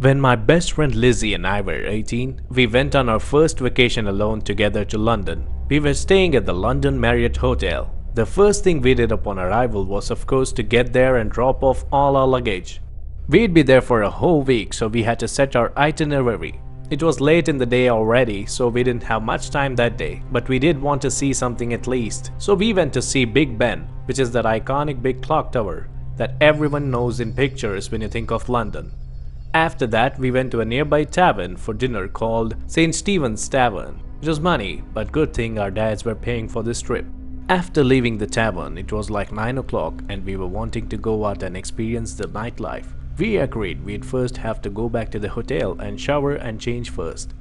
When my best friend Lizzie and I were 18, we went on our first vacation alone together to London. We were staying at the London Marriott Hotel. The first thing we did upon arrival was of course to get there and drop off all our luggage. We'd be there for a whole week, so we had to set our itinerary. It was late in the day already, so we didn't have much time that day, but we did want to see something at least. So we went to see Big Ben, which is that iconic big clock tower that everyone knows in pictures when you think of London. After that, we went to a nearby tavern for dinner called St. Stephen's Tavern. It was money, but good thing our dads were paying for this trip. After leaving the tavern, it was like 9 o'clock and we were wanting to go out and experience the nightlife. We agreed we'd first have to go back to the hotel and shower and change first.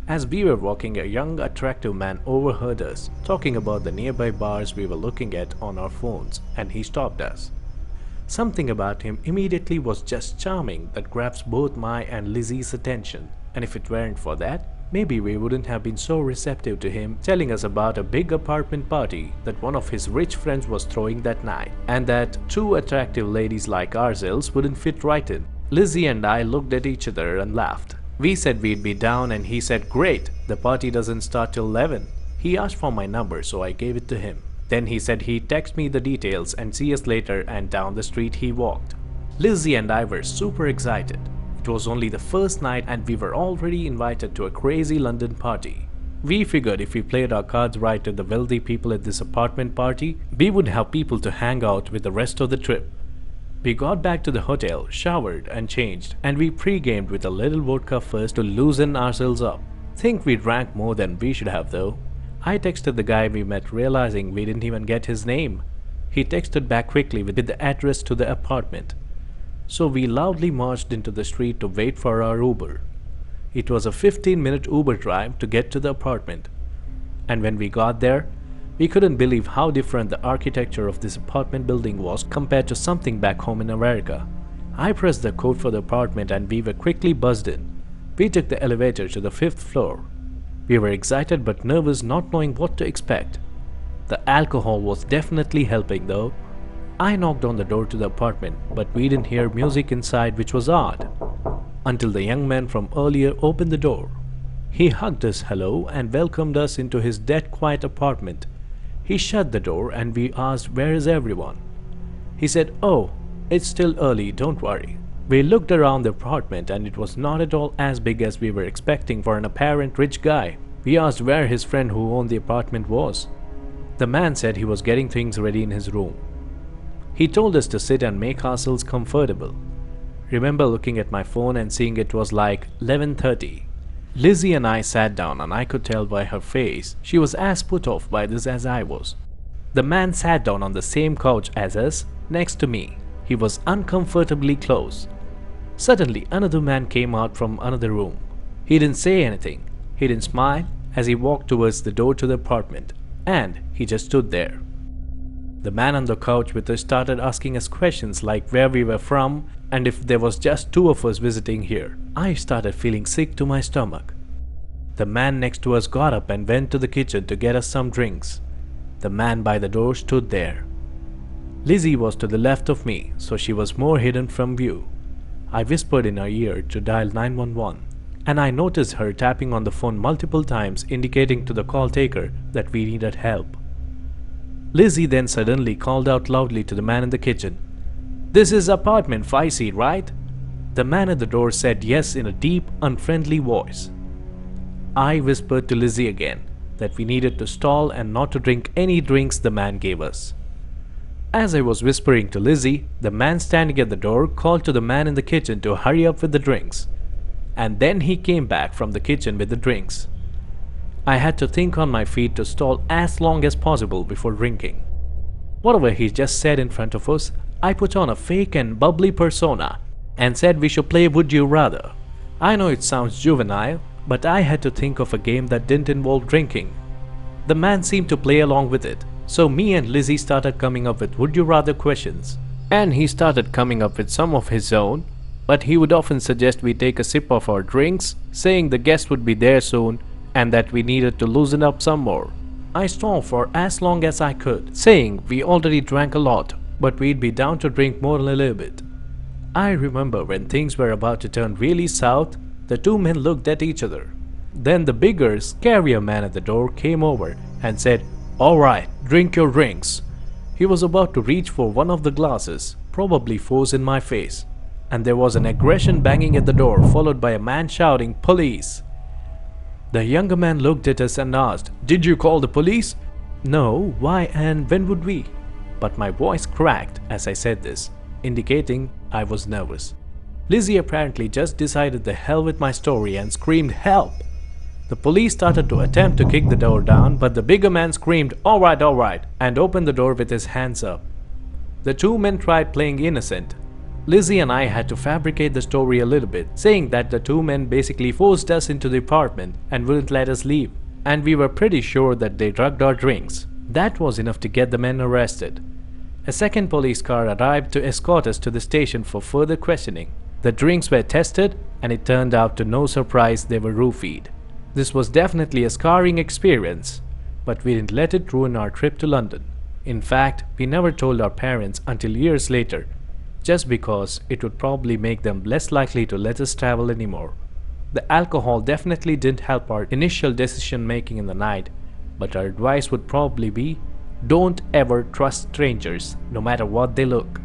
As we were walking, a young attractive man overheard us talking about the nearby bars we were looking at on our phones, and he stopped us. Something about him immediately was just charming that grabs both my and Lizzie's attention, and if it weren't for that, maybe we wouldn't have been so receptive to him telling us about a big apartment party that one of his rich friends was throwing that night, and that two attractive ladies like ourselves wouldn't fit right in. Lizzie and I looked at each other and laughed. We said we'd be down and he said, "Great, the party doesn't start till 11. He asked for my number, so I gave it to him. Then he said he'd text me the details and see us later, and down the street he walked. Lizzie and I were super excited. It was only the first night and we were already invited to a crazy London party. We figured if we played our cards right to the wealthy people at this apartment party, we would have people to hang out with the rest of the trip. We got back to the hotel, showered and changed, and we pre-gamed with a little vodka first to loosen ourselves up. Think we drank more than we should have though. I texted the guy we met, realizing we didn't even get his name. He texted back quickly with the address to the apartment. So we loudly marched into the street to wait for our Uber. It was a 15-minute Uber drive to get to the apartment. And when we got there, we couldn't believe how different the architecture of this apartment building was compared to something back home in America. I pressed the code for the apartment and we were quickly buzzed in. We took the elevator to the 5th floor. We were excited but nervous, not knowing what to expect. The alcohol was definitely helping though. I knocked on the door to the apartment, but we didn't hear music inside, which was odd. Until the young man from earlier opened the door. He hugged us hello and welcomed us into his dead quiet apartment. He shut the door and we asked, "Where is everyone?" He said, "Oh, it's still early, don't worry." We looked around the apartment and it was not at all as big as we were expecting for an apparent rich guy. We asked where his friend who owned the apartment was. The man said he was getting things ready in his room. He told us to sit and make ourselves comfortable. Remember looking at my phone and seeing it was like 11:30. Lizzie and I sat down and I could tell by her face she was as put off by this as I was. The man sat down on the same couch as us, next to me. He was uncomfortably close. Suddenly another man came out from another room. He didn't say anything. He didn't smile as he walked towards the door to the apartment, and he just stood there. The man on the couch with us started asking us questions like where we were from and if there was just two of us visiting here. I started feeling sick to my stomach. The man next to us got up and went to the kitchen to get us some drinks. The man by the door stood there. Lizzie was to the left of me, so she was more hidden from view. I whispered in her ear to dial 911, and I noticed her tapping on the phone multiple times, indicating to the call taker that we needed help. Lizzie then suddenly called out loudly to the man in the kitchen, "This is apartment 5C, right?" The man at the door said yes in a deep, unfriendly voice. I whispered to Lizzie again that we needed to stall and not to drink any drinks the man gave us. As I was whispering to Lizzie, the man standing at the door called to the man in the kitchen to hurry up with the drinks. And then he came back from the kitchen with the drinks. I had to think on my feet to stall as long as possible before drinking. Whatever he just said in front of us, I put on a fake and bubbly persona and said we should play Would You Rather. I know it sounds juvenile, but I had to think of a game that didn't involve drinking. The man seemed to play along with it, so me and Lizzie started coming up with Would You Rather questions. And he started coming up with some of his own, but he would often suggest we take a sip of our drinks, saying the guest would be there soon and that we needed to loosen up some more. I stalled for as long as I could, saying we already drank a lot, but we'd be down to drink more in a little bit. I remember when things were about to turn really south, the two men looked at each other. Then the bigger, scarier man at the door came over and said, "Alright, drink your drinks." He was about to reach for one of the glasses, probably force in my face. And there was an aggression banging at the door, followed by a man shouting, "Police!" The younger man looked at us and asked, "Did you call the police?" "No, why and when would we?" But my voice cracked as I said this, indicating I was nervous. Lizzie apparently just decided the hell with my story and screamed, "Help!" The police started to attempt to kick the door down, but the bigger man screamed, alright," and opened the door with his hands up. The two men tried playing innocent. Lizzie and I had to fabricate the story a little bit, saying that the two men basically forced us into the apartment and wouldn't let us leave, and we were pretty sure that they drugged our drinks. That was enough to get the men arrested. A second police car arrived to escort us to the station for further questioning. The drinks were tested, and it turned out to no surprise they were roofied. This was definitely a scarring experience, but we didn't let it ruin our trip to London. In fact, we never told our parents until years later, just because it would probably make them less likely to let us travel anymore. The alcohol definitely didn't help our initial decision making in the night, but our advice would probably be, don't ever trust strangers, no matter what they look.